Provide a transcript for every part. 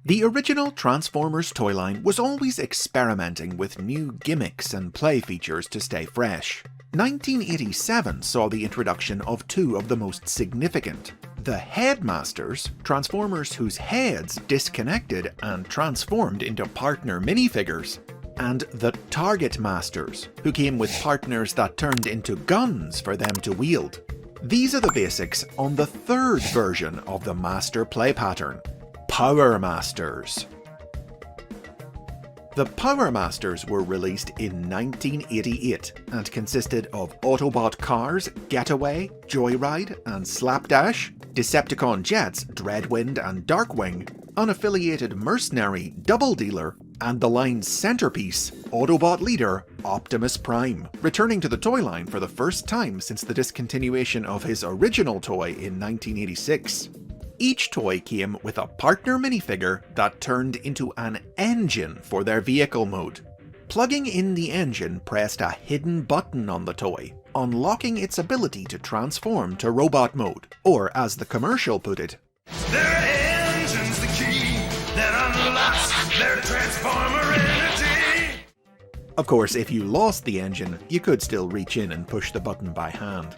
The original Transformers toy line was always experimenting with new gimmicks and play features to stay fresh. 1987 saw the introduction of two of the most significant. The Headmasters, Transformers whose heads disconnected and transformed into partner minifigures, and the Targetmasters, who came with partners that turned into guns for them to wield. These are the basics on the third version of the master play pattern, POWERMASTERS. The POWERMASTERS were released in 1988 and consisted of Autobot cars, Getaway, Joyride and Slapdash, Decepticon jets, Dreadwind and Darkwing, unaffiliated mercenary Double Dealer, and the line's centerpiece, Autobot leader Optimus Prime, returning to the toy line for the first time since the discontinuation of his original toy in 1986. Each toy came with a partner minifigure that turned into an engine for their vehicle mode. Plugging in the engine pressed a hidden button on the toy, unlocking its ability to transform to robot mode, or as the commercial put it, "Their engine's the key that unlocks their transformer energy." Of course, if you lost the engine, you could still reach in and push the button by hand.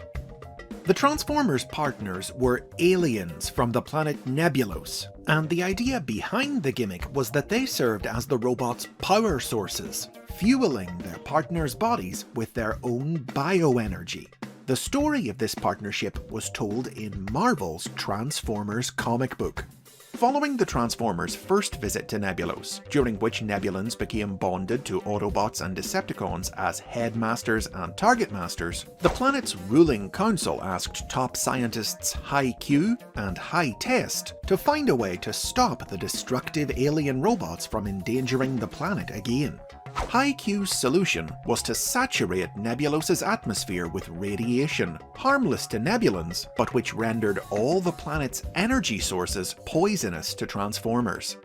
The Transformers partners were aliens from the planet Nebulos, and the idea behind the gimmick was that they served as the robots' power sources, fueling their partners' bodies with their own bioenergy. The story of this partnership was told in Marvel's Transformers comic book. Following the Transformers' first visit to Nebulos, during which Nebulans became bonded to Autobots and Decepticons as Headmasters and Targetmasters, the planet's ruling council asked top scientists High Q and High Test to find a way to stop the destructive alien robots from endangering the planet again. High Q's solution was to saturate Nebulos' atmosphere with radiation, harmless to Nebulans, but which rendered all the planet's energy sources poisonous to Transformers.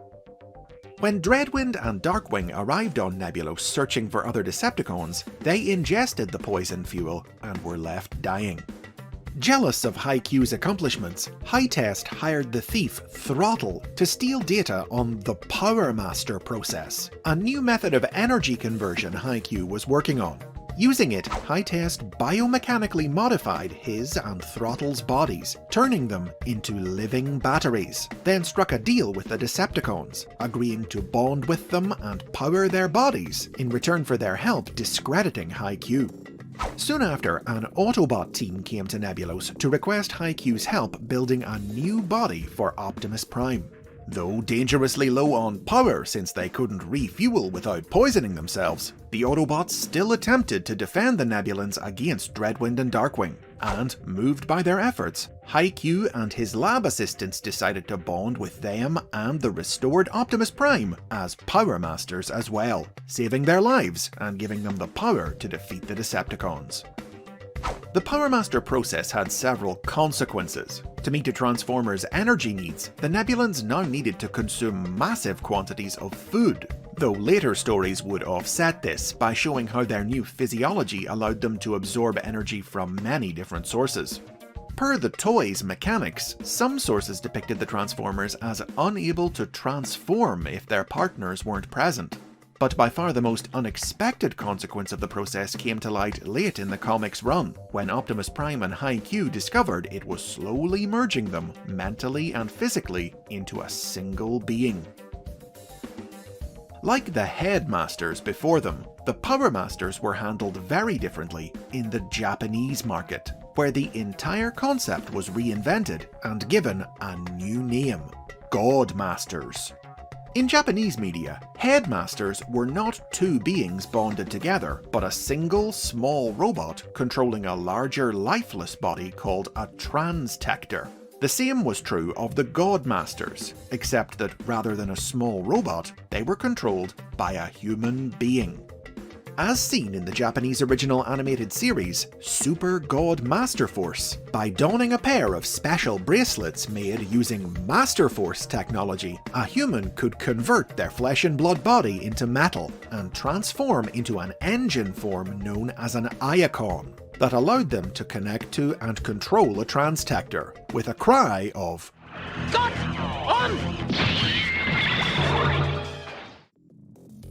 When Dreadwind and Darkwing arrived on Nebulos searching for other Decepticons, they ingested the poison fuel and were left dying. Jealous of High Q's accomplishments, High Test hired the thief Throttle to steal data on the PowerMaster process, a new method of energy conversion High Q was working on. Using it, High Test biomechanically modified his and Throttle's bodies, turning them into living batteries, then struck a deal with the Decepticons, agreeing to bond with them and power their bodies in return for their help discrediting High Q. Soon after, an Autobot team came to Nebulos to request High Q's help building a new body for Optimus Prime. Though dangerously low on power since they couldn't refuel without poisoning themselves, the Autobots still attempted to defend the Nebulans against Dreadwind and Darkwing, and, moved by their efforts, High Q and his lab assistants decided to bond with them and the restored Optimus Prime as PowerMasters as well, saving their lives and giving them the power to defeat the Decepticons. The PowerMaster process had several consequences. To meet the Transformers' energy needs, the Nebulans now needed to consume massive quantities of food, though later stories would offset this by showing how their new physiology allowed them to absorb energy from many different sources. Per the toy's mechanics, some sources depicted the Transformers as unable to transform if their partners weren't present. But by far the most unexpected consequence of the process came to light late in the comic's run, when Optimus Prime and High Q discovered it was slowly merging them, mentally and physically, into a single being. Like the Headmasters before them, the PowerMasters were handled very differently in the Japanese market, where the entire concept was reinvented and given a new name: GODMASTERS. In Japanese media, Headmasters were not two beings bonded together, but a single small robot controlling a larger lifeless body called a transtector. The same was true of the GODMASTERS, except that rather than a small robot, they were controlled by a human being. As seen in the Japanese original animated series, Super God Master Force, by donning a pair of special bracelets made using Master Force technology, a human could convert their flesh and blood body into metal and transform into an engine form known as an Iacon that allowed them to connect to and control a transtector, with a cry of "Got on!"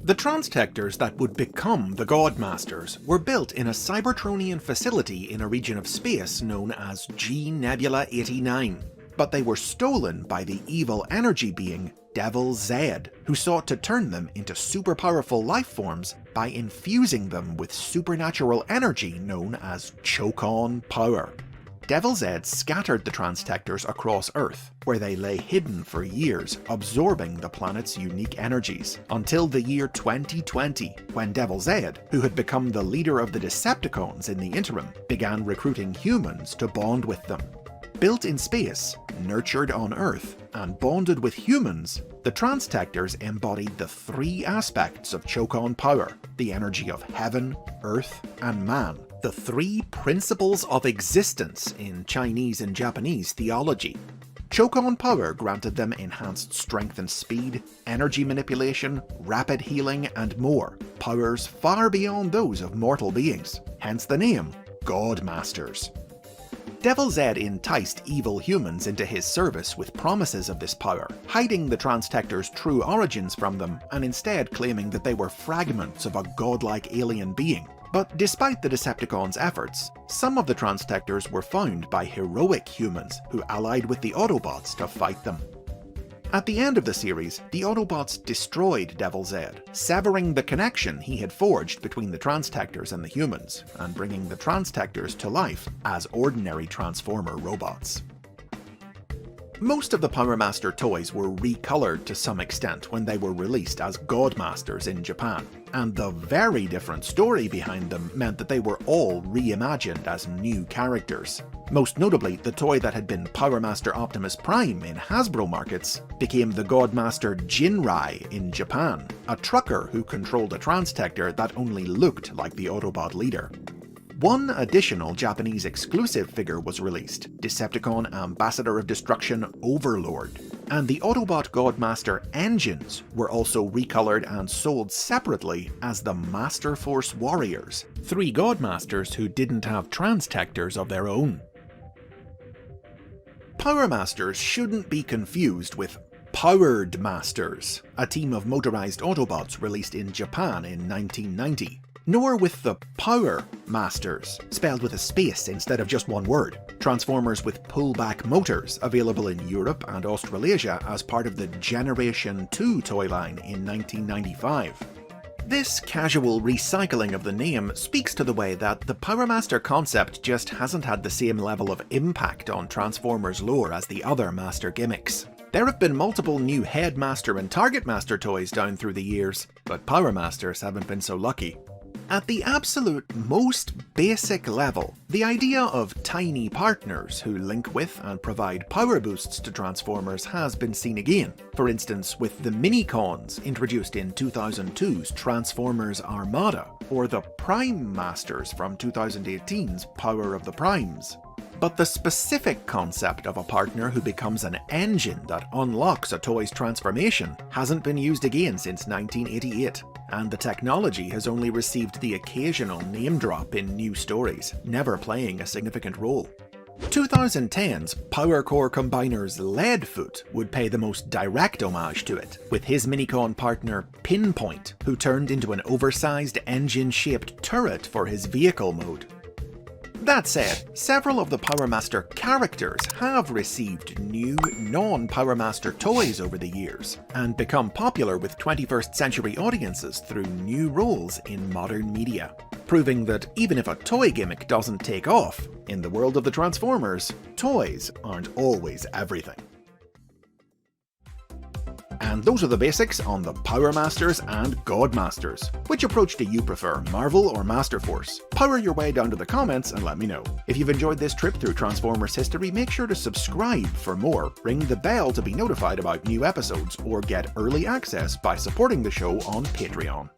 The transtectors that would become the GODMASTERS were built in a Cybertronian facility in a region of space known as G Nebula 89, but they were stolen by the evil energy being Devil Zed, who sought to turn them into super powerful life forms by infusing them with supernatural energy known as choke-on power. Devil Zed scattered the transtectors across Earth, where they lay hidden for years, absorbing the planet's unique energies, until the year 2020, when Devil Zed, who had become the leader of the Decepticons in the interim, began recruiting humans to bond with them. Built in space, nurtured on Earth, and bonded with humans, the transtectors embodied the three aspects of choke-on power, the energy of heaven, earth, and man, the three principles of existence in Chinese and Japanese theology. Choke-on power granted them enhanced strength and speed, energy manipulation, rapid healing, and more, powers far beyond those of mortal beings, hence the name GODMASTERS. Devil Zed enticed evil humans into his service with promises of this power, hiding the transtectors' true origins from them and instead claiming that they were fragments of a godlike alien being. But despite the Decepticons' efforts, some of the transtectors were found by heroic humans who allied with the Autobots to fight them. At the end of the series, the Autobots destroyed Devil Zed, severing the connection he had forged between the transtectors and the humans, and bringing the transtectors to life as ordinary Transformer robots. Most of the PowerMaster toys were recolored to some extent when they were released as GODMASTERS in Japan, and the very different story behind them meant that they were all reimagined as new characters. Most notably, the toy that had been PowerMaster Optimus Prime in Hasbro markets became the GODMASTER Jinrai in Japan, a trucker who controlled a transtector that only looked like the Autobot leader. One additional Japanese exclusive figure was released, Decepticon Ambassador of Destruction Overlord, and the Autobot GODMASTER engines were also recolored and sold separately as the Master Force Warriors, three GODMASTERs who didn't have transtectors of their own. PowerMasters shouldn't be confused with Powered Masters, a team of motorized Autobots released in Japan in 1990. Nor with the Power Masters, spelled with a space instead of just one word, Transformers with pullback motors available in Europe and Australasia as part of the Generation 2 toy line in 1995. This casual recycling of the name speaks to the way that the PowerMaster concept just hasn't had the same level of impact on Transformers lore as the other Master gimmicks. There have been multiple new Headmaster and Targetmaster toys down through the years, but PowerMasters haven't been so lucky. At the absolute most basic level, the idea of tiny partners who link with and provide power boosts to Transformers has been seen again, for instance with the Minicons introduced in 2002's Transformers Armada, or the Prime Masters from 2018's Power of the Primes. But the specific concept of a partner who becomes an engine that unlocks a toy's transformation hasn't been used again since 1988. And the technology has only received the occasional name drop in new stories, never playing a significant role. 2010's Power Core Combiner's Leadfoot would pay the most direct homage to it, with his Minicon partner Pinpoint, who turned into an oversized engine-shaped turret for his vehicle mode. That said, several of the PowerMaster characters have received new, non-PowerMaster toys over the years, and become popular with 21st century audiences through new roles in modern media, proving that even if a toy gimmick doesn't take off, in the world of the Transformers, toys aren't always everything. And those are the basics on the PowerMasters and GODMASTERS. Which approach do you prefer, Marvel or Masterforce? Power your way down to the comments and let me know. If you've enjoyed this trip through Transformers history, make sure to subscribe for more, ring the bell to be notified about new episodes, or get early access by supporting the show on Patreon.